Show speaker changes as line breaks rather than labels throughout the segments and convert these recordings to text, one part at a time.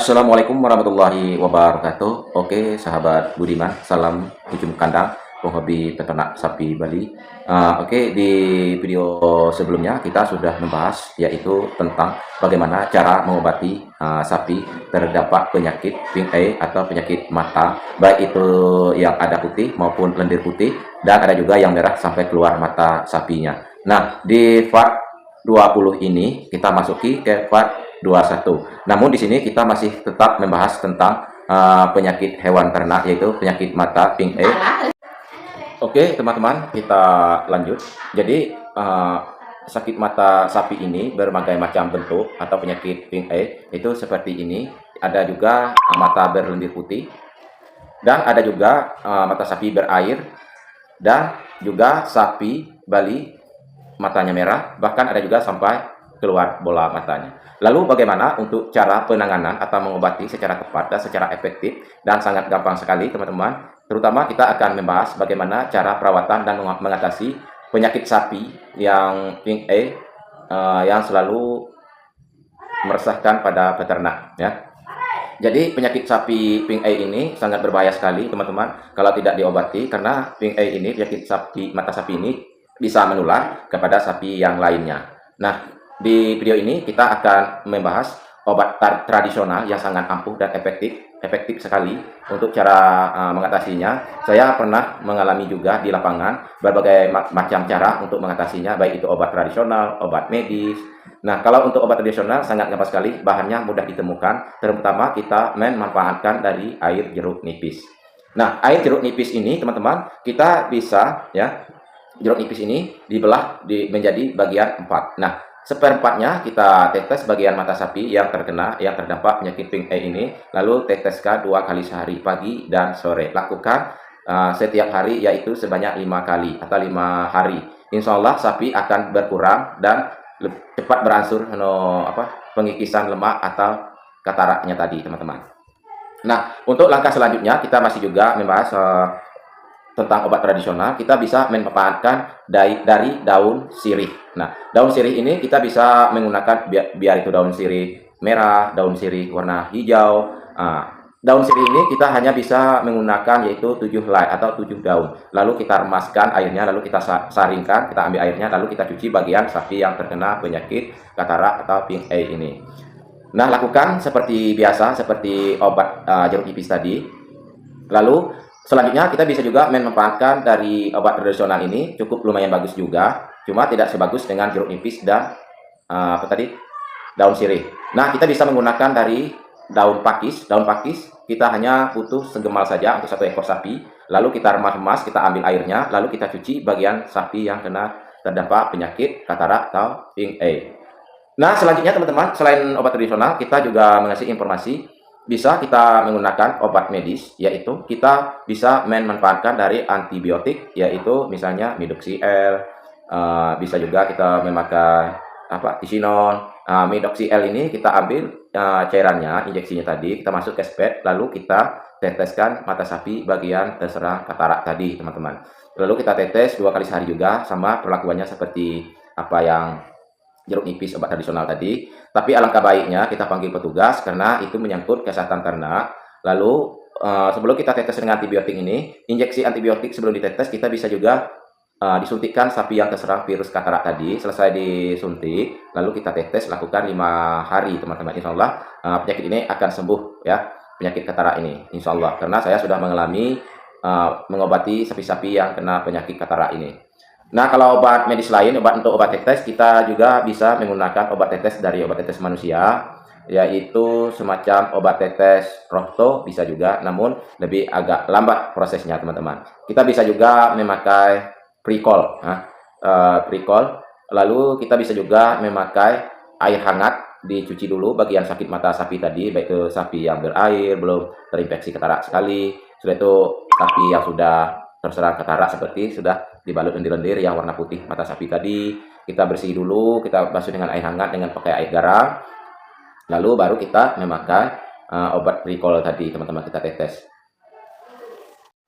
Assalamualaikum warahmatullahi wabarakatuh. Oke, sahabat Budiman, salam hijau kandang, penghobi peternak sapi Bali. Oke, di video sebelumnya kita sudah membahas yaitu tentang bagaimana cara mengobati sapi terdampak penyakit pink eye atau penyakit mata, baik itu yang ada putih maupun lendir putih, dan ada juga yang merah sampai keluar mata sapinya. Nah, di part 20 ini kita masuki ke part 21. Namun di sini kita masih tetap membahas tentang penyakit hewan ternak yaitu penyakit mata pink eye. Oke, teman-teman, kita lanjut. Jadi sakit mata sapi ini berbagai macam bentuk atau penyakit pink eye itu seperti ini. Ada juga mata berlendir putih dan ada juga mata sapi berair dan juga sapi Bali matanya merah, bahkan ada juga sampai keluar bola matanya. Lalu bagaimana untuk cara penanganan atau mengobati secara tepat dan secara efektif dan sangat gampang sekali teman-teman. Terutama kita akan membahas bagaimana cara perawatan dan mengatasi penyakit sapi yang pink eye yang selalu meresahkan pada peternak ya. Jadi penyakit sapi pink eye ini sangat berbahaya sekali teman-teman kalau tidak diobati, karena pink eye ini, penyakit sapi mata sapi ini bisa menular kepada sapi yang lainnya. Nah, di video ini kita akan membahas obat tradisional yang sangat ampuh dan efektif sekali untuk cara mengatasinya. Saya pernah mengalami juga di lapangan berbagai macam cara untuk mengatasinya, baik itu obat tradisional, obat medis. Nah, kalau untuk obat tradisional sangat gampang sekali, bahannya mudah ditemukan, terutama kita memanfaatkan dari air jeruk nipis. Nah, air jeruk nipis ini teman-teman, kita bisa ya, jeruk nipis ini dibelah menjadi bagian 4. Nah, seperempatnya kita tetes bagian mata sapi yang terdampak penyakit pink eye ini, lalu teteskan 2 kali sehari, pagi dan sore. Lakukan setiap hari, yaitu sebanyak 5 kali atau 5 hari. Insya Allah sapi akan berkurang dan cepat berangsur pengikisan lemak atau kataraknya tadi teman-teman. Nah, untuk langkah selanjutnya kita masih juga membahas tentang obat tradisional. Kita bisa memanfaatkan dari daun sirih. Nah, daun sirih ini kita bisa menggunakan biar itu daun sirih merah, daun sirih warna hijau. Daun sirih ini kita hanya bisa menggunakan yaitu 7 helai atau 7 daun. Lalu kita remaskan airnya, lalu kita saringkan, kita ambil airnya, lalu kita cuci bagian sapi yang terkena penyakit katarak atau pink eye ini. Nah, lakukan seperti biasa, seperti obat jeruk nipis tadi. Lalu selanjutnya kita bisa juga memanfaatkan dari obat tradisional ini, cukup lumayan bagus juga, cuma tidak sebagus dengan jeruk nipis dan daun sirih. Nah, kita bisa menggunakan dari daun pakis. Daun pakis kita hanya butuh segemal saja untuk 1 ekor sapi, lalu kita remas-remas, kita ambil airnya, lalu kita cuci bagian sapi yang terdampak penyakit katarak atau pink eye. Nah, selanjutnya teman-teman, selain obat tradisional, kita juga mengasih informasi bisa kita menggunakan obat medis, yaitu kita bisa memanfaatkan dari antibiotik, yaitu misalnya Midoxil. Bisa juga kita memakai Tisinon. Midoxil ini kita ambil cairannya, injeksinya tadi, kita masuk ke spet, lalu kita teteskan mata sapi bagian terserang katarak tadi teman-teman. Lalu kita tetes 2 kali sehari juga, sama perlakuannya seperti apa yang jeruk nipis obat tradisional tadi. Tapi alangkah baiknya kita panggil petugas karena itu menyangkut kesehatan ternak. Lalu sebelum kita tetes dengan antibiotik ini, injeksi antibiotik sebelum ditetes kita bisa juga disuntikkan sapi yang terserang virus katarak tadi. Selesai disuntik, lalu kita tetes, lakukan 5 hari teman-teman. Insya Allah penyakit ini akan sembuh ya, penyakit katarak ini insya Allah, karena saya sudah mengalami mengobati sapi-sapi yang kena penyakit katarak ini. Nah, kalau obat medis lain, untuk obat tetes, kita juga bisa menggunakan obat tetes dari obat tetes manusia, yaitu semacam obat tetes Rohto bisa juga, namun lebih agak lambat prosesnya teman-teman. Kita bisa juga memakai Pricol, lalu kita bisa juga memakai air hangat, dicuci dulu bagian sakit mata sapi tadi, baik itu sapi yang berair, belum terinfeksi katarak sekali, sudah itu sapi yang sudah terserang katarak seperti sudah dibalut lendir-lendir yang warna putih mata sapi tadi, kita bersih dulu, kita basuh dengan air hangat dengan pakai air garam, lalu baru kita memakai obat Pricol tadi teman-teman, kita tetes.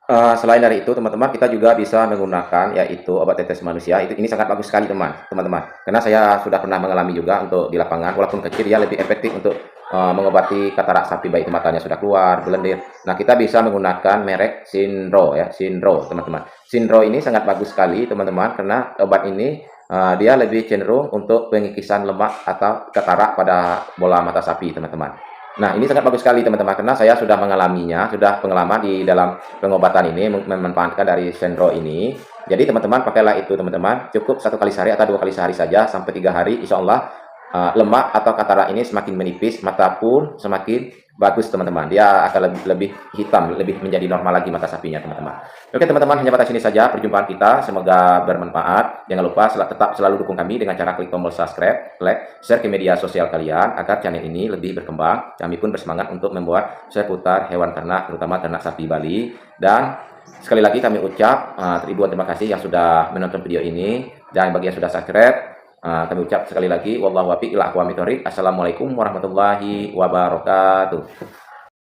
Selain dari itu teman-teman, kita juga bisa menggunakan yaitu obat tetes manusia. Ini sangat bagus sekali teman-teman, karena saya sudah pernah mengalami juga untuk di lapangan, walaupun kecil ya, lebih efektif untuk mengobati katarak sapi, baik itu matanya sudah keluar, belendir. Nah, kita bisa menggunakan merek Sinro ya, Sinro teman-teman. Sinro ini sangat bagus sekali teman-teman, karena obat ini dia lebih cenderung untuk pengikisan lemak atau katarak pada bola mata sapi teman-teman. Nah, ini sangat bagus sekali teman-teman, karena saya sudah mengalaminya, sudah pengalaman di dalam pengobatan ini, memanfaatkan dari Senro ini. Jadi teman-teman pakailah itu teman-teman, cukup 1 kali sehari atau 2 kali sehari saja sampai 3 hari, insya Allah lemak atau katarak ini semakin menipis, mata pun semakin bagus teman-teman. Dia akan lebih hitam, lebih menjadi normal lagi mata sapinya teman-teman. Oke teman-teman, hanya batas ini saja perjumpaan kita. Semoga bermanfaat. Jangan lupa tetap selalu dukung kami dengan cara klik tombol subscribe, like, share ke media sosial kalian agar channel ini lebih berkembang. Kami pun bersemangat untuk membuat seputar hewan ternak, terutama ternak sapi Bali. Dan sekali lagi kami ucap ribuan terima kasih yang sudah menonton video ini, dan bagi yang sudah subscribe, kami ucap sekali lagi wallahu a'lam bishawab. Assalamualaikum warahmatullahi wabarakatuh.